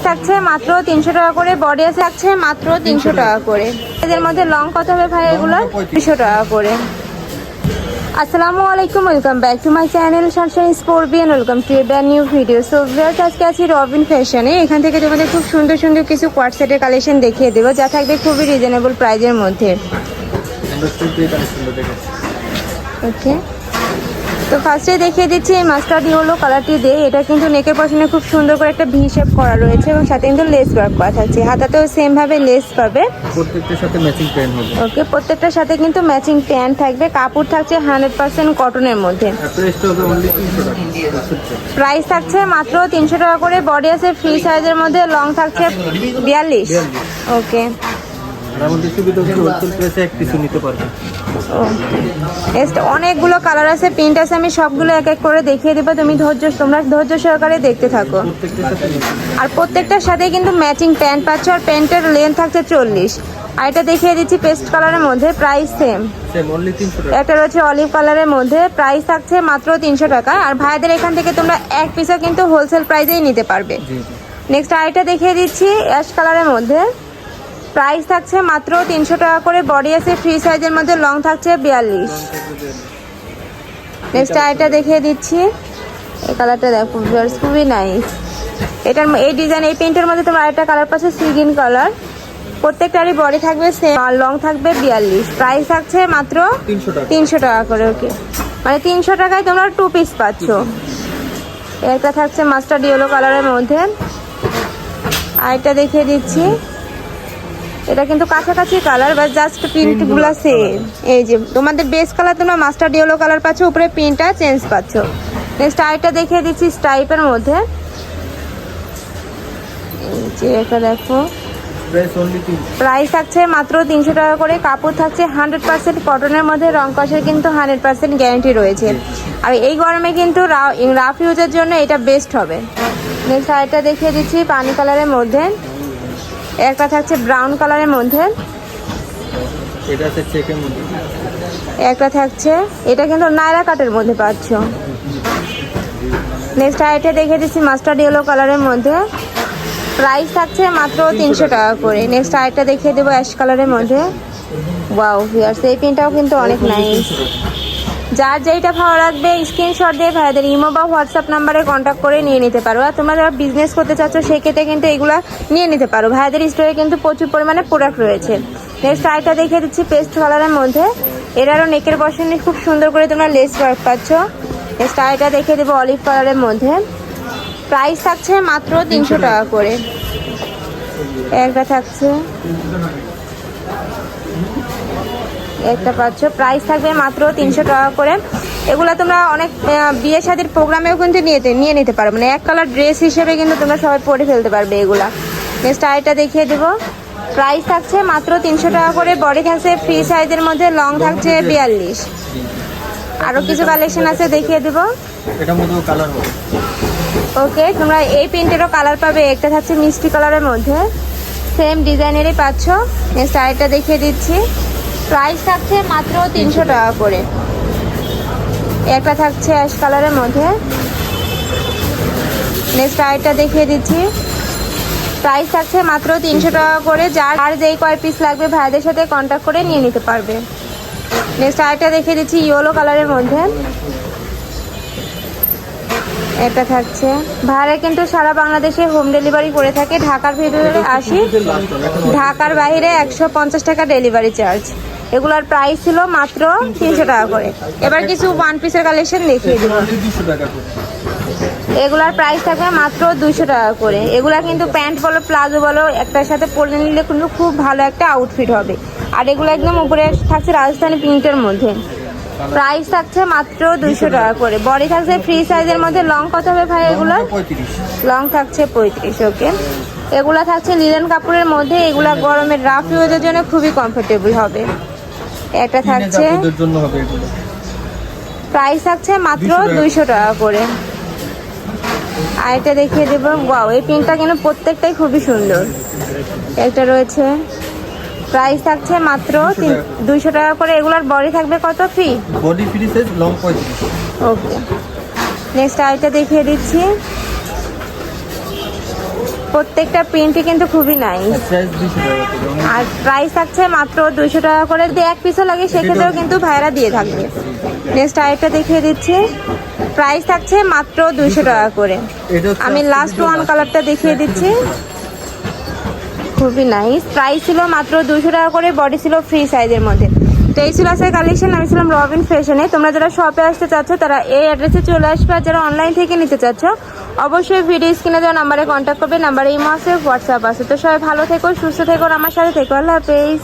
থাকছে মাত্র 300 টাকা করে, বডি আছে থাকছে মাত্র 300 টাকা করে। এদের মধ্যে লং কত হবে ভাই এগুলো? 200 টাকা করে। আসসালামু আলাইকুম, welcome back to my channel Sunshine scorpion. Welcome to A brand new video. So viewers, আজকে আছি রবিন ফ্যাশনে। এখান থেকে তোমাদের খুব সুন্দর সুন্দর কিছু কোয়ার্ট সেটের কালেকশন দেখিয়ে দেবো, যা থাকবে খুবই রিজনেবল প্রাইজের মধ্যে। ওকে, তো ফার্স্টে দেখিয়ে দিচ্ছি এই মাস্টার্ড ইয়েলো কালারটি দিয়ে। এটা কিন্তু নেকের পশনে খুব সুন্দর করে একটা ভি শেপ করা রয়েছে এবং সাথে কিন্তু লেস ওয়ার্ক করা থাকছে। হাতাতেও সেম ভাবে লেস পাবে, প্রত্যেকটার সাথে ম্যাচিং প্যান্ট হবে। ওকে, প্রত্যেকটার সাথে কিন্তু ম্যাচিং প্যান্ট থাকবে। কাপড় থাকছে 100% কটনের মধ্যে। প্রাইসটা হবে অনলি 300 টাকা। প্রাইস থাকছে মাত্র 300 টাকা করে। বডি আছে ফ্রি সাইজের মধ্যে, লং থাকছে 42। ওকে, আমাদের সুবিধা হচ্ছে হোলসেল প্রাইসে এক পিস নিতে পারবেন। অনেকগুলো কালার আছে, প্রিন্ট আছে, আমি সবগুলো এক এক করে দেখিয়ে দেবো। তোমরা ধৈর্য সহকারে দেখতে থাকো। আর প্রত্যেকটার সাথে কিন্তু ম্যাচিং প্যান্ট পাচ্ছ, আর প্যান্টের লেন্থ থাকছে 40। আর এটা দেখিয়ে দিচ্ছি পেস্ট কালারের মধ্যে, প্রাইস সেম অনলি 300 টাকা। একটা রয়েছে অলিভ কালারের মধ্যে, প্রাইস থাকছে মাত্র 300 টাকা। আর ভাইদের এখান থেকে তোমরা এক পিসও কিন্তু হোলসেল প্রাইসেই নিতে পারবে। নেক্সট আরেকটা দেখিয়ে দিচ্ছি অ্যাশ কালারের মধ্যে, প্রাইস থাকছে মাত্র 300 টাকা করে। বডি আছে ফ্রি সাইজের মধ্যে, লং থাকছে 42। নেক্সট আরেকটা দেখিয়ে দিচ্ছি, এই কালারটা দেখো ভিউয়ার্স, খুবই নাইস। এটার এই ডিজাইন, এই প্রিন্টের মধ্যে তোমরা আরেকটা কালার পাচ্ছ সি গ্রিন কালার। প্রত্যেকটারই বডি থাকবে সেম আর লং থাকবে 42। প্রাইস থাকছে মাত্র 300 টাকা করে। ওকে, মানে 300 টাকায় তোমরা 2 পিস পাচ্ছ। একটা থাকছে মাস্টার্ড ইয়েলো কালারের মধ্যে। আরেকটা দেখিয়ে দিচ্ছি, এটা কিন্তু কাছাকাছি কালার, বা জাস্ট প্রিন্টগুলো সেম। এই যে তোমাদের বেস কালার তোমরা মাস্টার্ড ইয়েলো কালার পাচ্ছ, উপরে প্রিন্টটা চেঞ্জ পাচ্ছ। নেক্সট আরেকটা দেখিয়ে দিচ্ছি স্টাইপের মধ্যে। এই যে এটা দেখো, প্রাইস থাকছে মাত্র 300 টাকা করে। কাপড় থাকছে 100% কটনের মধ্যে, রং কষের কিন্তু 100% গ্যারান্টি রয়েছে। আর এই গরমে কিন্তু রাফ ইউজের জন্য এটা বেস্ট হবে। নেক্সট আরেকটা দেখিয়ে দিচ্ছি পানি কালারের মধ্যে। একটা থাকছে ব্রাউন কালারের মধ্যে, এটা আছে চেকের মধ্যে। একটা থাকছে, এটা কিন্তু নায়রা কাটের মধ্যে পাচ্ছ। নেক্সট আইটা দেখে দিচ্ছি মাস্টার্ড ইয়েলো কালারের মধ্যে, প্রাইস থাকছে মাত্র 300 টাকা করে। নেক্সট আইটা দেখিয়ে দেবো অ্যাশ কালারের মধ্যে। ওয়াও ভিউয়ার্স, এই প্রিন্টটাও কিন্তু অনেক নাইস। যার যেইটা ভালো লাগবে স্ক্রিনশট দিয়ে ভাইদের ইমো বা হোয়াটসঅ্যাপ নাম্বারে কন্ট্যাক্ট করে নিয়ে নিতে পারো। আর তোমরা যারা বিজনেস করতে চাচ্ছ সেক্ষেত্রে কিন্তু এগুলো নিয়ে নিতে পারো। ভাইদের স্টোরে কিন্তু প্রচুর পরিমাণে প্রোডাক্ট রয়েছে। নেক্সট আইটা দেখিয়ে দিচ্ছি পেস্ট কালারের মধ্যে। এটারও নেকের পশনে খুব সুন্দর করে তোমরা লেস ওয়ার্ক পাচ্ছ। নেক্সট আইটা দেখিয়ে দেবো অলিভ কালারের মধ্যে, প্রাইস থাকছে মাত্র 300 টাকা করে। একটা থাকছে, একটা পাচ্ছ, প্রাইস থাকবে মাত্র 300 টাকা করে। এগুলো তোমরা অনেক বিয়ে শাদীর প্রোগ্রামেও কিন্তু নিয়ে নিতে পারো, মানে এক কালার ড্রেস হিসেবে কিন্তু তোমরা সবাই পরে ফেলতে পারবে এগুলা। নেক্সট আরেকটা দেখিয়ে দেবো, প্রাইস থাকছে মাত্র 300 টাকা করে। বডি থাকছে ফ্রি সাইজের মধ্যে, লং থাকছে 42। আরও কিছু কালেকশন আছে দেখিয়ে দেবো। ওকে, তোমরা এই প্রিন্টেরও কালার পাবে। একটা থাকছে মিষ্টি কালারের মধ্যে, সেম ডিজাইনেরই পাচ্ছ। নেক্সট আরেকটা দেখিয়ে দিচ্ছি, প্রাইস থাকছে মাত্র 300 টাকা করে। একটা থাকছে অ্যাশ কালারের মধ্যে। নেক্সট আরেকটা দেখিয়ে দিচ্ছি, প্রাইস থাকছে মাত্র 300 টাকা করে। যার যেই কয় পিস লাগবে ভাইদের সাথে কন্ট্যাক্ট করে নিয়ে নিতে পারবে। নেক্সট আরেকটা দেখিয়ে দিচ্ছি ইয়েলো কালারের মধ্যে। এটা থাকছে, ভাইরা কিন্তু সারা বাংলাদেশে হোম ডেলিভারি করে থাকে। ঢাকার ভিতরে 80, ঢাকার বাইরে 150 টাকা ডেলিভারি চার্জ। এগুলার প্রাইস ছিল মাত্র 300 টাকা করে। এবার কিছু ওয়ান পিসের কালেকশন দেখিয়ে দেবো। এগুলার প্রাইস থাকবে মাত্র 200 টাকা করে। এগুলা কিন্তু প্যান্ট বলো প্লাজো বলো একটার সাথে পরে নিলে কিন্তু খুব ভালো একটা আউটফিট হবে। আর এগুলো একদম উপরে থাকছে রাজস্থানি প্রিন্টের মধ্যে। প্রাইস থাকছে মাত্র 200 টাকা করে। বডি থাকছে ফ্রি সাইজের মধ্যে, লং কত হবে ভাই এগুলো? লং থাকছে 35। ওকে, এগুলা থাকছে লিনেন কাপড়ের মধ্যে। এগুলা গরমের রাফ ইউজের জন্য খুবই কমফোর্টেবল হবে। একটা থাকছে, প্রাইস থাকছে মাত্র 200 টাকা করে। আরেকটা দেখিয়ে দেবো। ওয়াও, এই প্রিন্টটা কিন্তু প্রত্যেকটাই খুবই সুন্দর। একটা রয়েছে, প্রাইস থাকছে মাত্র 200 টাকা করে। এগুলার বডি থাকবে কত? Free, body free size, long 35। ওকে, নেক্সট আরেকটা দেখিয়ে দিচ্ছি। প্রত্যেকটা প্রিন্টই কিন্তু খুবই নাইস। প্রাইস 200 টাকা করে। আর প্রাইস থাকছে মাত্র 200 টাকা করে। যদি এক পিসও লাগে সেক্ষেত্রেও কিন্তু ভাইরা দিয়ে থাকবে। নেক্সট আরেকটা দেখিয়ে দিচ্ছি, প্রাইস থাকছে মাত্র 200 টাকা করে। এটা হচ্ছে আমি লাস্ট ওয়ান কালারটা দেখিয়ে দিচ্ছি, খুবই নাইস। প্রাইস ছিল মাত্র 200 টাকা করে, বডি ছিল ফ্রি সাইজের মধ্যে। তো এই ছিল আজকের কালেকশন। আমি ছিলাম রবিন ফ্যাশনে। তোমরা যারা শপে আসতে চাচ্ছ তারা এই অ্যাড্রেসে চলে আসবে, আর যারা অনলাইন থেকে নিতে চাচ্ছ অবশ্যই ভিডিও স্ক্রিনে দেওয়া নাম্বারে কন্ট্যাক্ট করবে। নাম্বারে ইমো আছে, হোয়াটসঅ্যাপ আছে। তো সবাই ভালো থেকো, সুস্থ থেকো, আর আমার সাথে থেকো। আল্লাহ হাফেজ।